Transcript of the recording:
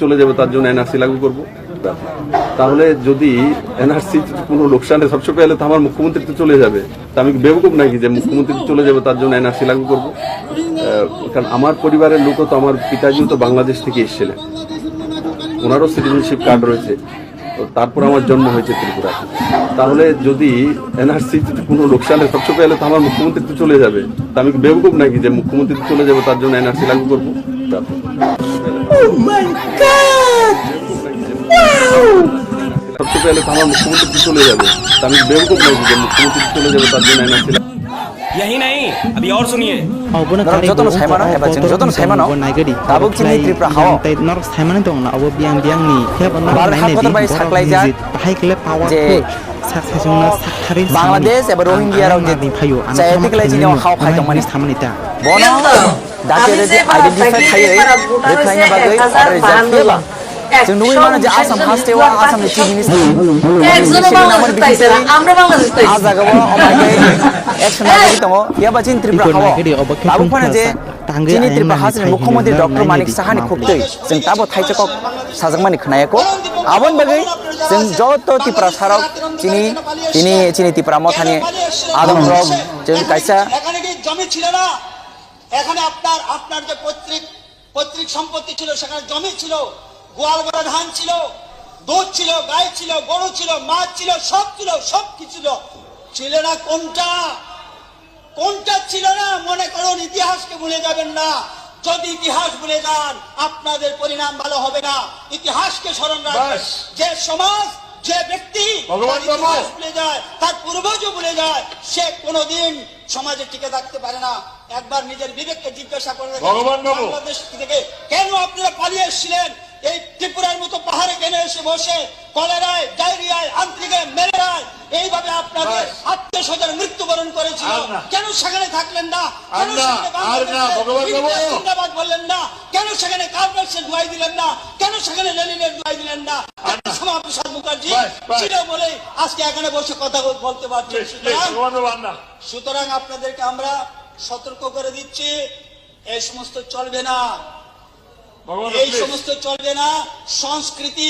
চলে যাবে তার জন্য এনআরসি লাগু করব। তাহলে যদি এনআরসি কোনো লোকসানে সবচেয়ে পেলে তো আমার মুখ্যমন্ত্রী তো চলে যাবে, তা আমি বেবকুফ নাকি যে মুখ্যমন্ত্রী চলে যাবে তার জন্য এনআরসি লাগু করব? কারণ আমার পরিবারের লোকও তো, আমার পিতাজিও তো বাংলাদেশ থেকে এসেছিলেন, ওনারও সিটিজেনশিপ কার্ড রয়েছে, তো তারপর আমার জন্ম হয়েছে ত্রিপুরা। তাহলে যদি এনআরসি কোনো লোকসানে সবচেয়ে পেলে তো আমার মুখ্যমন্ত্রী তো চলে যাবে, তা আমি বেবকুফ নাকি যে মুখ্যমন্ত্রী চলে যাবে তার জন্য এনআরসি লাগু করব? সবচেয়ে পেলে তো আমার মুখ্যমন্ত্রী চলে যাবে, তা আমি বেবকুফ নাকি যে মুখ্যমন্ত্রী চলে যাবে তার জন্য এনআরসি। यही नहीं, अभी और सुनिए। jotono saimano eba jeng jotono saimano tabuk chini tripura hao norok saimano dong na abo biang biang ni bar hakpotor bai saklai ja je Bangladesh eba Rohingya rok je chaitiklai chini hao phai tong mani thamani ta bono date de identify khai rekhainya bagai order jakiela जों नुयो माने जे आसाम हास्टेवा आसामनि chief minister एकजन बांग्लादेश ताइसे আমরা Bangladesh তাইছে आजागाव अमागे action नागरि दङ याबा चिन त्रिपुरा हाव ताबो फाने जे चिनि त्रिपुरा हासनि मुख्यमन्त्री doctor Manik साहानि खुबदै जों ताबो थाइचक साजगमानि खनायाको आबन बागै जों जत त्रिपुरा सारक चिनि त्रिपुरा मथानि आदम रक जों कायसा এখানে কি জমি ছিল না? এখানে আপনার যে পৈতৃক সম্পত্তি ছিল, সেখানে জমি ছিল, গোয়াল ভরা ধান ছিল, দুধ ছিল, গাই ছিল, গরু ছিল, মাছ ছিল, সব ছিল, সব কিছু ছিল না। কোনটা ছিল না? মনে করুন, ইতিহাসকে ভুলে যাবেন না। যদি ইতিহাস ভুলে যান আপনাদের পরিণাম ভালো হবে না। ইতিহাসকে স্মরণ রাখবেন। যে সমাজ, যে ব্যক্তি ইতিহাস ভুলে যায়, তার পূর্বজও ভুলে যায়, সে কোনোদিন সমাজে টিকে থাকতে পারে না। একবার নিজের বিবেককে জিজ্ঞাসা করে বাংলাদেশ থেকে কেন আপনারা পালিয়ে এসেছিলেন? এই ত্রিপুরার মতো পাহাড়ে কেন এসে বসে কলেরায়, ডায়রিয়ায়, আন্ত্রিকে, ম্যালেরিয়ায় এইভাবে আপনাদের আত্মীয় স্বজন মৃত্যুবরণ করেছিল? কেন সেখানে থাকলেন না? কেন জিন্দাবাদ বললেন না? কেন সেখানে কার্লমার্ক্সের দোহাই দিলেন না? কেন সেখানে লেনিনের দোহাই দিলেন না? শ্যামাপ্রসাদ মুখার্জি ছিল বলে আজকে এখানে বসে কথা বলতে পারছি। সুতরাং আপনাদেরকে আমরা সতর্ক করে দিচ্ছি, এই সমস্ত চলবে না, এই সমস্ত চলবে না। সংস্কৃতি